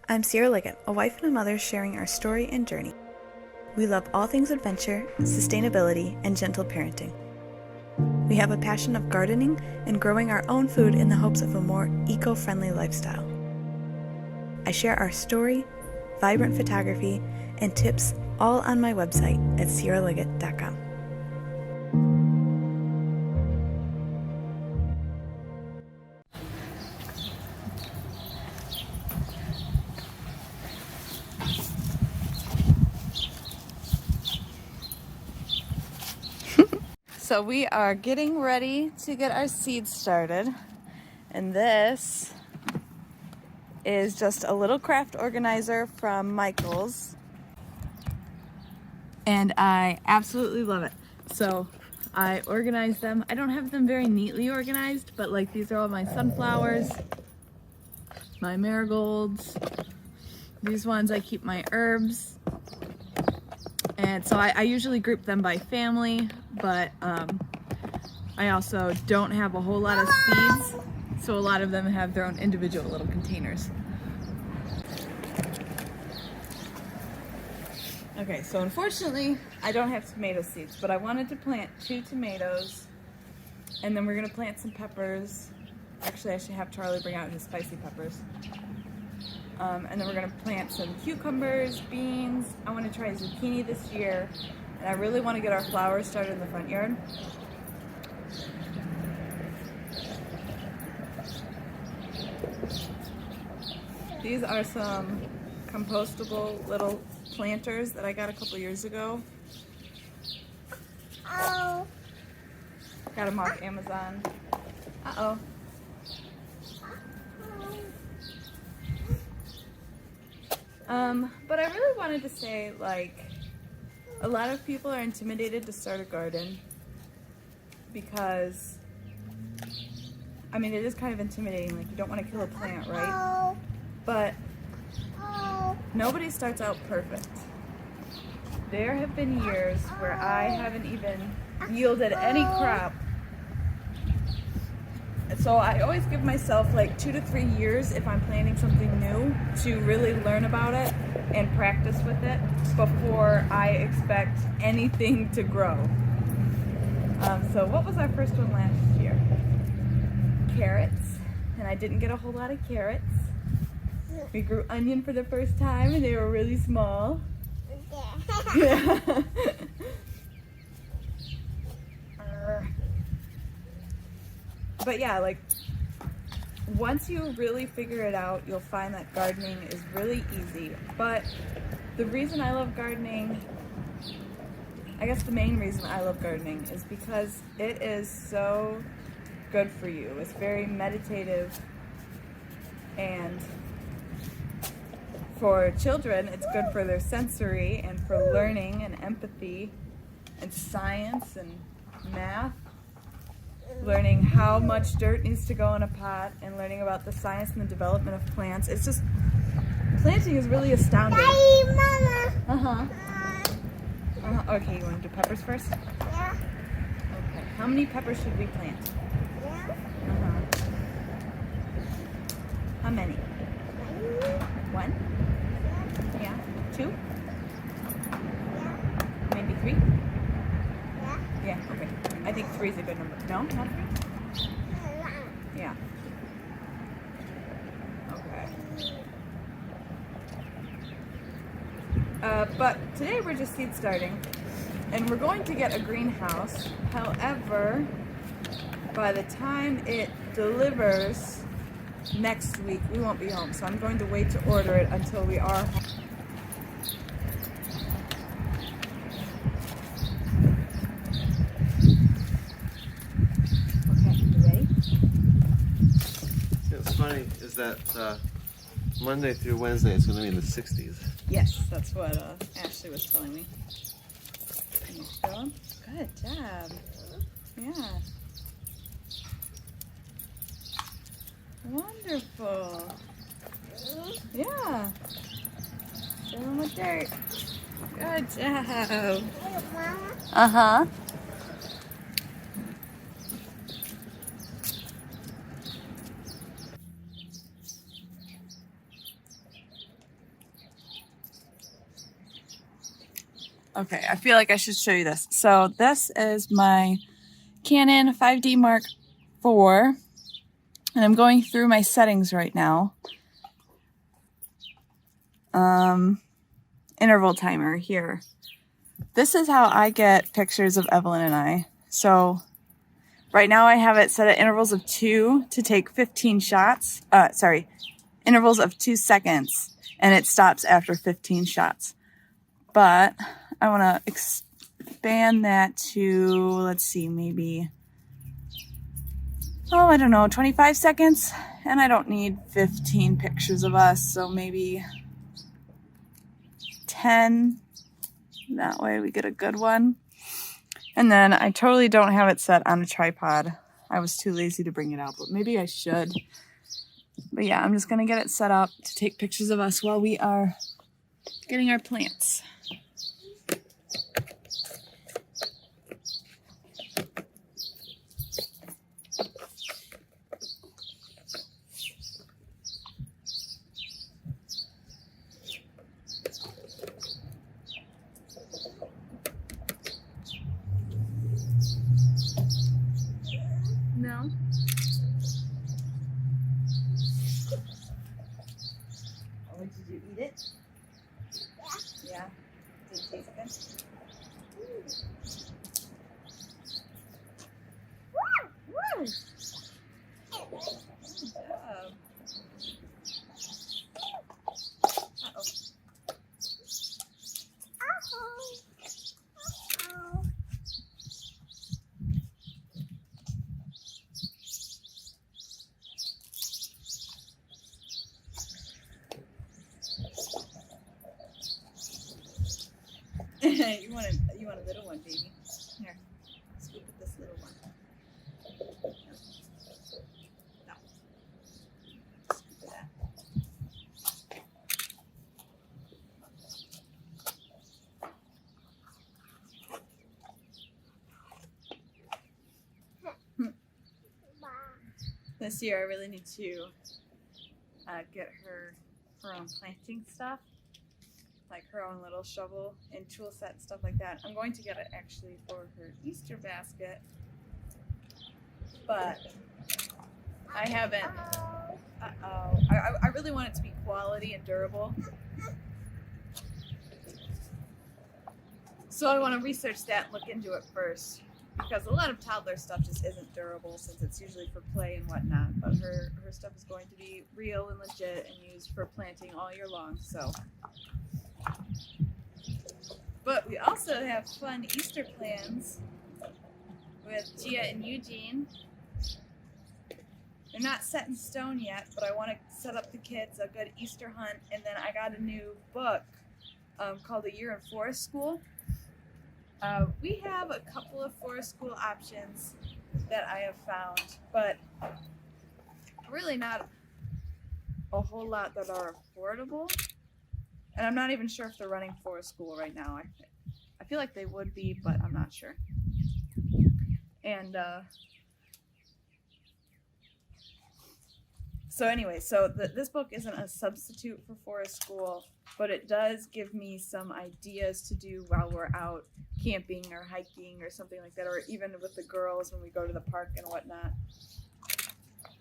I'm Sierra Liggett, a wife and a mother sharing our story and journey. We love all things adventure, sustainability, and gentle parenting. We have a passion of gardening and growing our own food in the hopes of a more eco-friendly lifestyle. I share our story, vibrant photography, and tips all on my website at sierraliggett.com. So we are getting ready to get our seeds started, and this is just a little craft organizer from Michael's, and I absolutely love it. So I organize them. I don't have them very neatly organized, but like these are all my sunflowers, my marigolds. These ones I keep my herbs. And so I usually group them by family, but I also don't have a whole lot of seeds, so a lot of them have their own individual little containers. Okay, so unfortunately, I don't have tomato seeds, but I wanted to plant 2 tomatoes, and then we're gonna plant some peppers. Actually, I should have Charlie bring out his spicy peppers. And then we're gonna plant some cucumbers, beans. I wanna try zucchini this year, and I really wanna get our flowers started in the front yard. These are some compostable little planters that I got a couple years ago. Oh. Got them off Amazon. Uh-oh. But I really wanted to say, like, a lot of people are intimidated to start a garden because, I mean, it is kind of intimidating. Like, you don't want to kill a plant, right? But nobody starts out perfect. There have been years where I haven't even yielded any crop. So I always give myself like 2 to 3 years if I'm planting something new to really learn about it and practice with it before I expect anything to grow. So what was our first one last year? Carrots, and I didn't get a whole lot of carrots. We grew onion for the first time, and they were really small. Yeah. But yeah, like, once you really figure it out, you'll find that gardening is really easy. But the reason I love gardening, I guess the main reason I love gardening is because it is so good for you. It's very meditative, and for children, it's good for their sensory and for learning and empathy and science and math. Learning how much dirt needs to go in a pot and learning about the science and the development of plants. It's just, planting is really astounding. Daddy, Mama. Okay, you want to do peppers first? Yeah. Okay. How many peppers should we plant? Yeah. How many? 1? Yeah. 2? Yeah. Maybe 3? Yeah. Yeah, okay. I think 3 is a good number. No? Not 3? Yeah. Okay. But today we're just seed starting, and we're going to get a greenhouse. However, by the time it delivers next week, we won't be home, so I'm going to wait to order it until we are home. Funny is that Monday through Wednesday it's going to be in the 60s. Yes, that's what Ashley was telling me. Can you fill 'em? Good job. Yeah. Wonderful. Yeah. Fill 'em with dirt. Good job. Uh-huh. Okay, I feel like I should show you this. So this is my Canon 5D Mark IV, and I'm going through my settings right now. Interval timer here. This is how I get pictures of Evelyn and I. So right now I have it set at intervals of 2 to take 15 shots. Intervals of 2 seconds, and it stops after 15 shots. But I want to expand that to, let's see, maybe, oh, I don't know, 25 seconds. And I don't need 15 pictures of us, so maybe 10. That way we get a good one. And then I totally don't have it set on a tripod. I was too lazy to bring it out, but maybe I should. But yeah, I'm just going to get it set up to take pictures of us while we are getting our plants. No. Oh, did you eat it? Yeah. Did it taste good? Woo! Good job. Uh-oh. You want a little one, baby. Here, scoop with this little one. No. Scoop with that. This year I really need to get her own planting stuff. Like her own little shovel and tool set and stuff like that. I'm going to get it actually for her Easter basket, but I haven't. I really want it to be quality and durable, so I want to research that and look into it first, because a lot of toddler stuff just isn't durable since it's usually for play and whatnot. But her stuff is going to be real and legit and used for planting all year long. So. But we also have fun Easter plans with Gia and Eugene. They're not set in stone yet, but I want to set up the kids a good Easter hunt. And then I got a new book called A Year in Forest School. We have a couple of forest school options that I have found, but really not a whole lot that are affordable. And I'm not even sure if they're running forest school right now. I feel like they would be, but I'm not sure. And so anyway, this book isn't a substitute for forest school, but it does give me some ideas to do while we're out camping or hiking or something like that, or even with the girls when we go to the park and whatnot.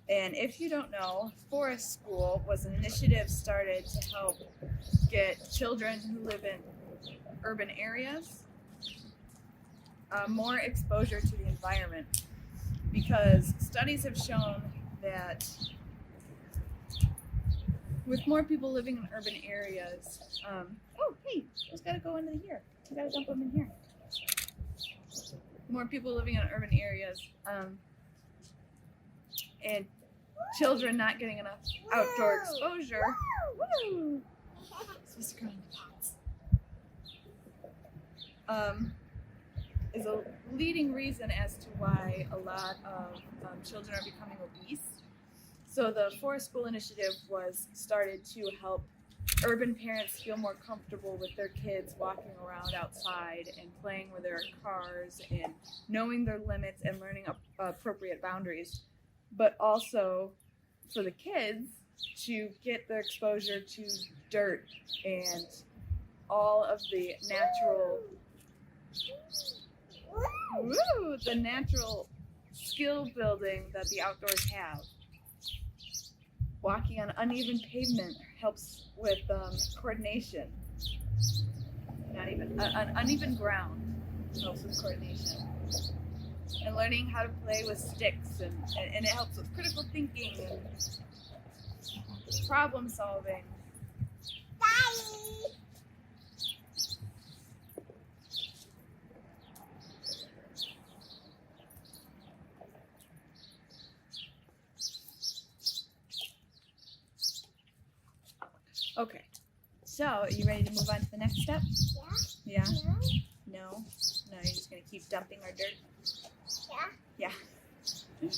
And if you don't know, Forest School was an initiative started to help get children who live in urban areas more exposure to the environment, because studies have shown that with more people living in urban areas, oh hey, who's got to go into here? We got to dump them in here. More people living in urban areas, and children not getting enough outdoor exposure. Woo! Supposed to go in the pots. Is a leading reason as to why a lot of children are becoming obese. So the Forest School Initiative was started to help urban parents feel more comfortable with their kids walking around outside and playing with their cars and knowing their limits and learning appropriate boundaries, but also for the kids to get the exposure to dirt and all of the natural Woo! The natural skill building that the outdoors have. Walking on uneven pavement helps with coordination. Not even on uneven ground helps with coordination. And learning how to play with sticks and it helps with critical thinking and problem solving. Daddy. Okay, so are you ready to move on to the next step? Yeah. Yeah? No. No? No, you're just going to keep dumping our dirt? Yeah. Yeah.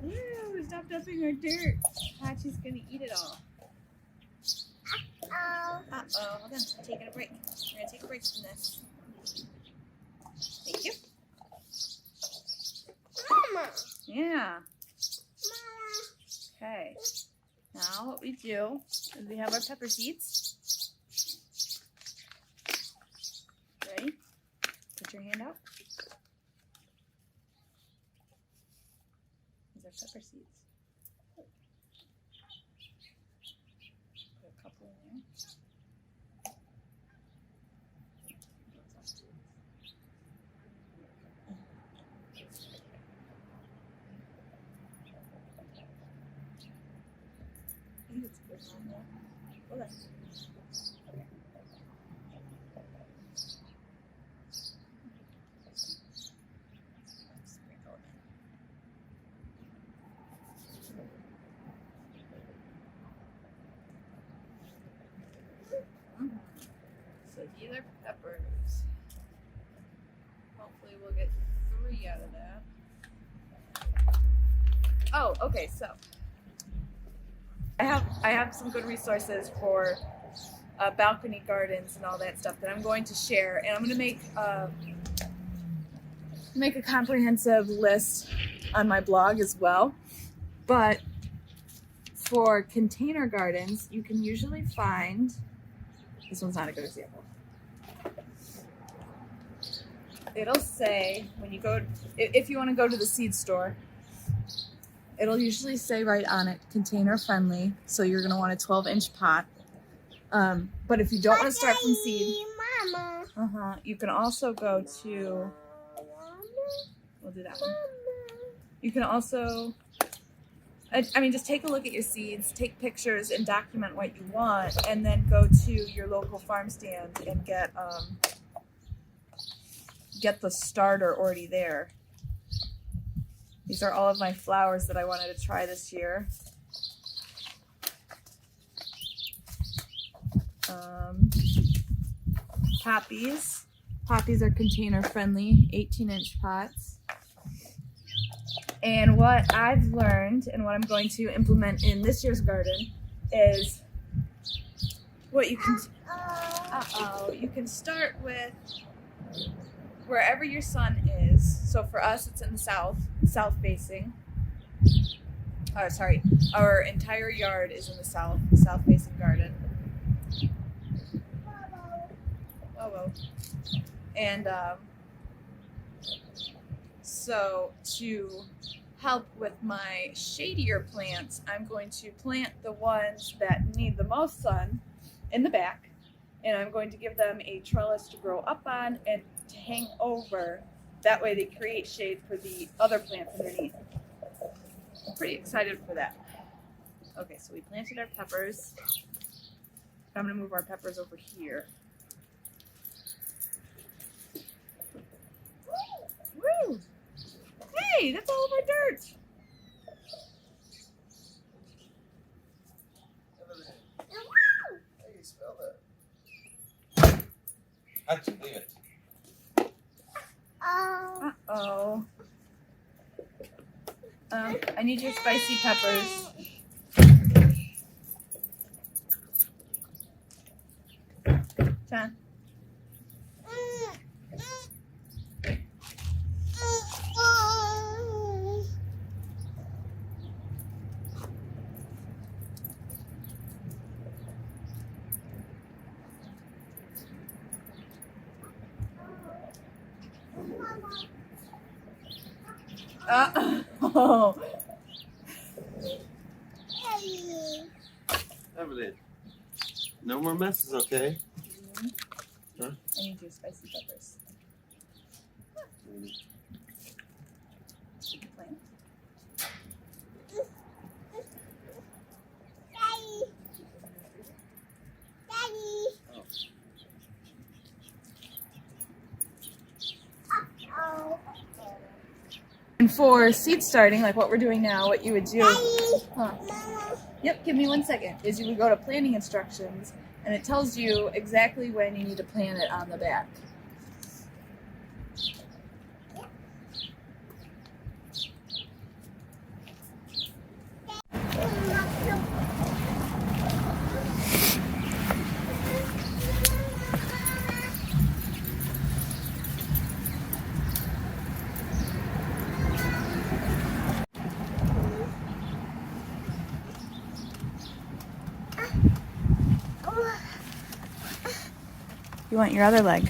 Ew, stop dumping our dirt. Hachi's going to eat it all. Oh. Uh-oh, hold on. I'm taking a break. We're going to take a break from this. Thank you. Mama. Yeah. Mama. Okay. Now what we do is we have our pepper seeds. Ready? Put your hand out. These are pepper seeds. Put a couple in there. I think it's good on there. Hold on. Sprinkle it in. So these are peppers. Hopefully we'll get 3 out of that. Oh, okay, so I have some good resources for balcony gardens and all that stuff that I'm going to share, and I'm going to make a comprehensive list on my blog as well. But for container gardens, you can usually find, this one's not a good example. It'll say when you go, if you want to go to the seed store, it'll usually say right on it, container friendly. So you're going to want a 12-inch pot. But if you don't want to start from seed, Mama. you can also go to, we'll do that one. You can also, I mean, just take a look at your seeds, take pictures and document what you want, and then go to your local farm stand and get the starter already there. These are all of my flowers that I wanted to try this year. Poppies. Poppies are container friendly, 18-inch pots. And what I've learned and what I'm going to implement in this year's garden is what you can, you can start with wherever your sun is. So for us, it's in the south facing. Our entire yard is in the south facing garden. Whoa. And so to help with my shadier plants, I'm going to plant the ones that need the most sun in the back, and I'm going to give them a trellis to grow up on and to hang over. That way they create shade for the other plants underneath. I'm pretty excited for that. Okay, so we planted our peppers. I'm going to move our peppers over here. Woo! Hey, that's all of our dirt. How do you spell that? How'd leave it? Oh. Uh-oh. I need your spicy peppers. John. Oh. Evelyn, no more messes, okay? Huh? I need your spicy peppers. Plant. And for seed starting, like what we're doing now, what you would do, yep, give me 1 second, is you would go to planting instructions and it tells you exactly when you need to plant it on the back. You want your other leg.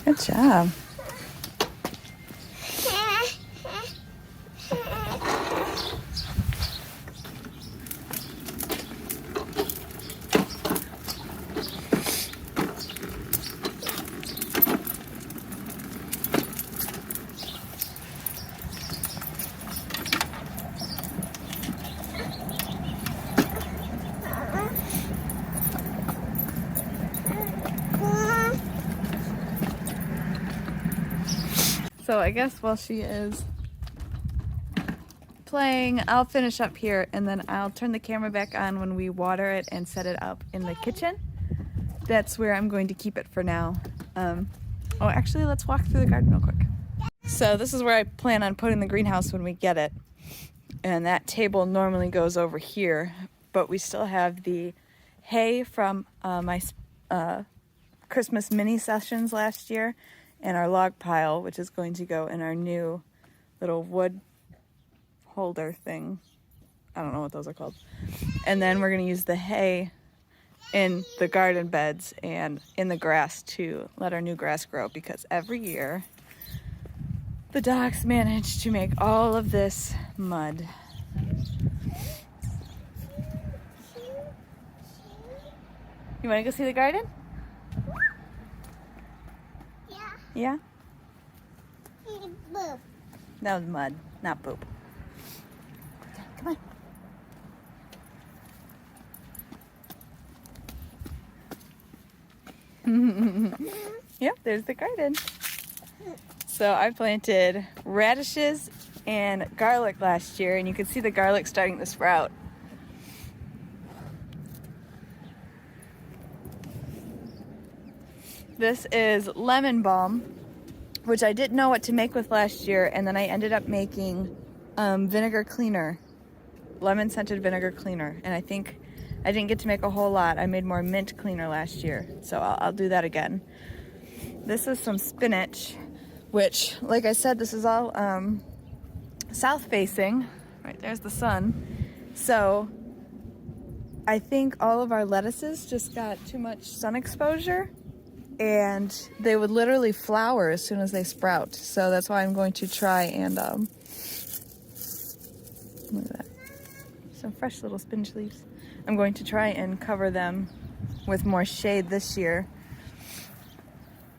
Good job. So I guess while she is playing, I'll finish up here and then I'll turn the camera back on when we water it and set it up in the kitchen. That's where I'm going to keep it for now. Oh, actually, let's walk through the garden real quick. So this is where I plan on putting the greenhouse when we get it. And that table normally goes over here, but we still have the hay from my Christmas mini sessions last year, and our log pile, which is going to go in our new little wood holder thing. I don't know what those are called. And then we're going to use the hay in the garden beds and in the grass to let our new grass grow, because every year the dogs manage to make all of this mud. You want to go see the garden? Yeah? Boop. That was mud, not poop. Come on. Yep, there's the garden. So I planted radishes and garlic last year, and you can see the garlic starting to sprout. This is lemon balm, which I didn't know what to make with last year, and then I ended up making vinegar cleaner, lemon scented vinegar cleaner, and I think I didn't get to make a whole lot. I made more mint cleaner last year, so I'll do that again. This is some spinach, which, like I said, this is all south facing. Right there's the sun. So I think all of our lettuces just got too much sun exposure, and they would literally flower as soon as they sprout. So that's why I'm going to try and look at that, some fresh little spinach leaves. I'm going to try and cover them with more shade this year.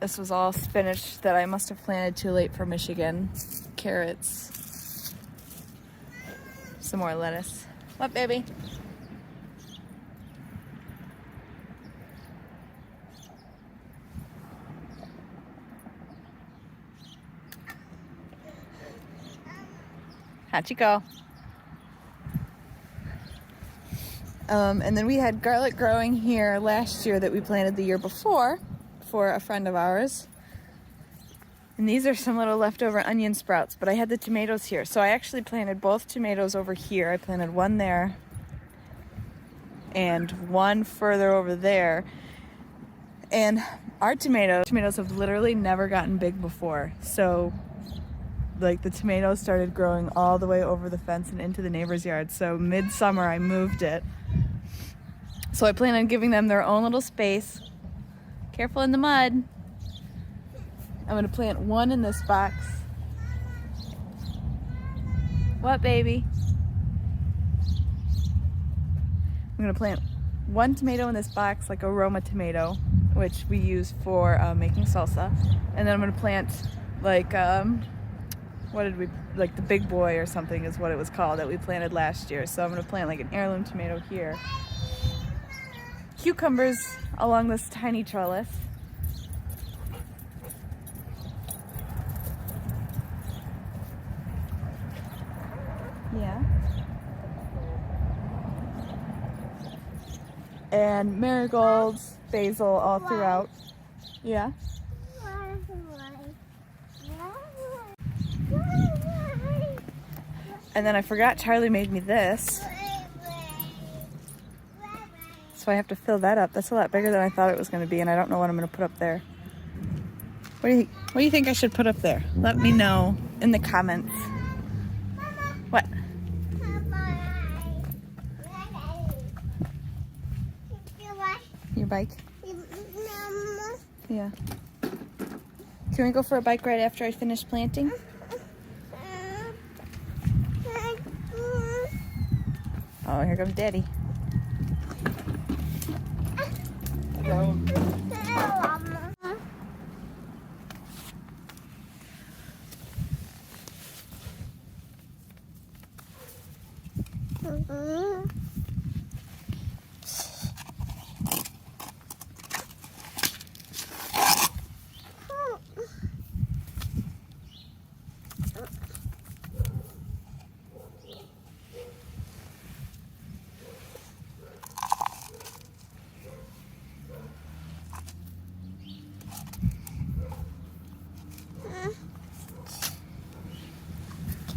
This was all spinach that I must have planted too late for Michigan. Carrots, some more lettuce. What, baby? How'd you go? And then we had garlic growing here last year that we planted the year before for a friend of ours. And these are some little leftover onion sprouts, but I had the tomatoes here. So I actually planted both tomatoes over here. I planted one there and one further over there. And our tomatoes have literally never gotten big before. So like the tomatoes started growing all the way over the fence and into the neighbor's yard. So midsummer I moved it. So I plan on giving them their own little space. Careful in the mud. I'm gonna plant one in this box What, baby? I'm gonna plant one tomato in this box, like a Roma tomato, which we use for making salsa. And then I'm gonna plant like, what did we, like the big boy or something is what it was called that we planted last year. So I'm gonna plant like an heirloom tomato here. Cucumbers along this tiny trellis. Yeah. And marigolds, basil all throughout. Yeah. And then I forgot Charlie made me this. So I have to fill that up. That's a lot bigger than I thought it was going to be, and I don't know what I'm going to put up there. What do you think I should put up there? Let me know in the comments. What? Your bike? Yeah. Can we go for a bike ride after I finish planting? Oh, here comes Daddy. Hello.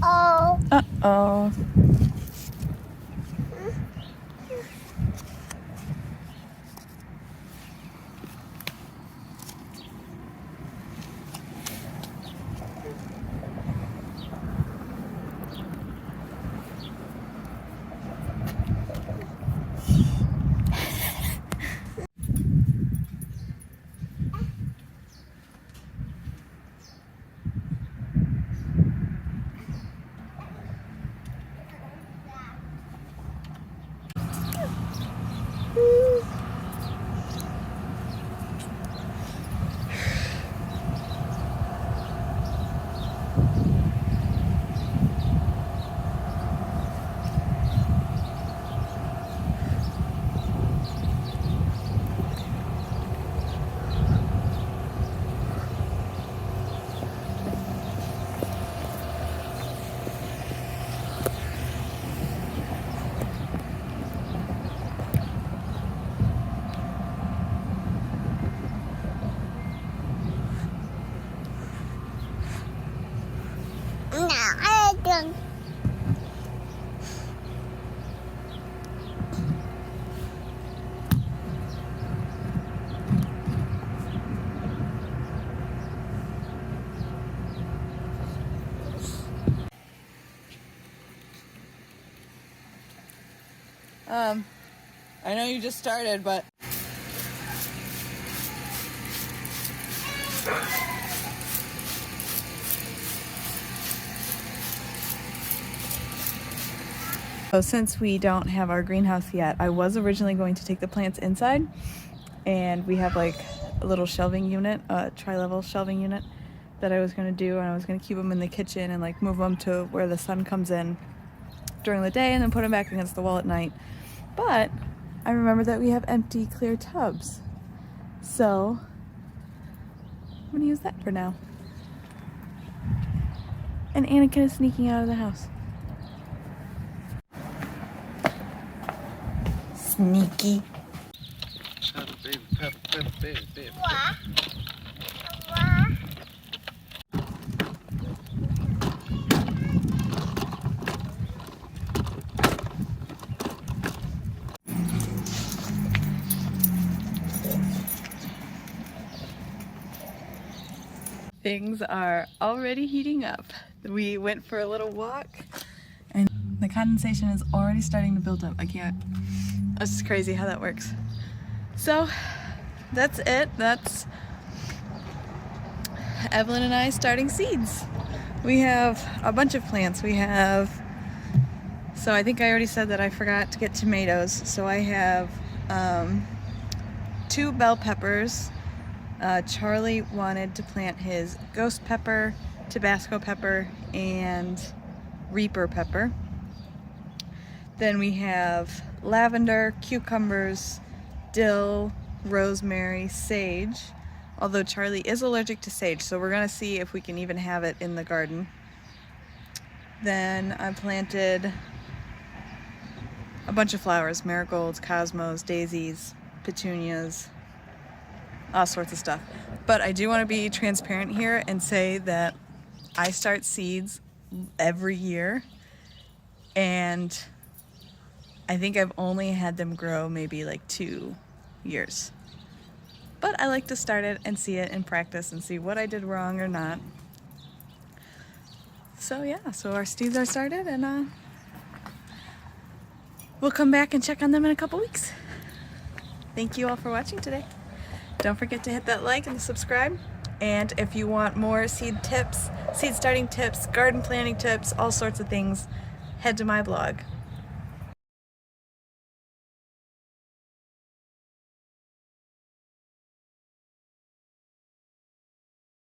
Oh. Uh-oh. No, I don't. I know you just started, but so since we don't have our greenhouse yet, I was originally going to take the plants inside, and we have like a little shelving unit, a tri-level shelving unit that I was going to do, and I was going to keep them in the kitchen and like move them to where the sun comes in during the day and then put them back against the wall at night. But I remember that we have empty clear tubs, so I'm going to use that for now. And Anakin is sneaking out of the house. Sneaky. Baby. Things are already heating up. We went for a little walk and the condensation is already starting to build up. It's just crazy how that works. So that's it. That's Evelyn and I starting seeds. We have a bunch of plants. We have So I think I already said that I forgot to get tomatoes. So I have 2 bell peppers. Charlie wanted to plant his ghost pepper, Tabasco pepper, and Reaper pepper. Then we have lavender, cucumbers, dill, rosemary, sage. Although Charlie is allergic to sage, so we're gonna see if we can even have it in the garden. Then I planted a bunch of flowers, marigolds, cosmos, daisies, petunias, all sorts of stuff. But I do want to be transparent here and say that I start seeds every year, and I think I've only had them grow maybe like 2 years. But I like to start it and see it in practice and see what I did wrong or not. So yeah, so our seeds are started, and we'll come back and check on them in a couple weeks. Thank you all for watching today. Don't forget to hit that like and subscribe. And if you want more seed tips, seed starting tips, garden planting tips, all sorts of things, head to my blog.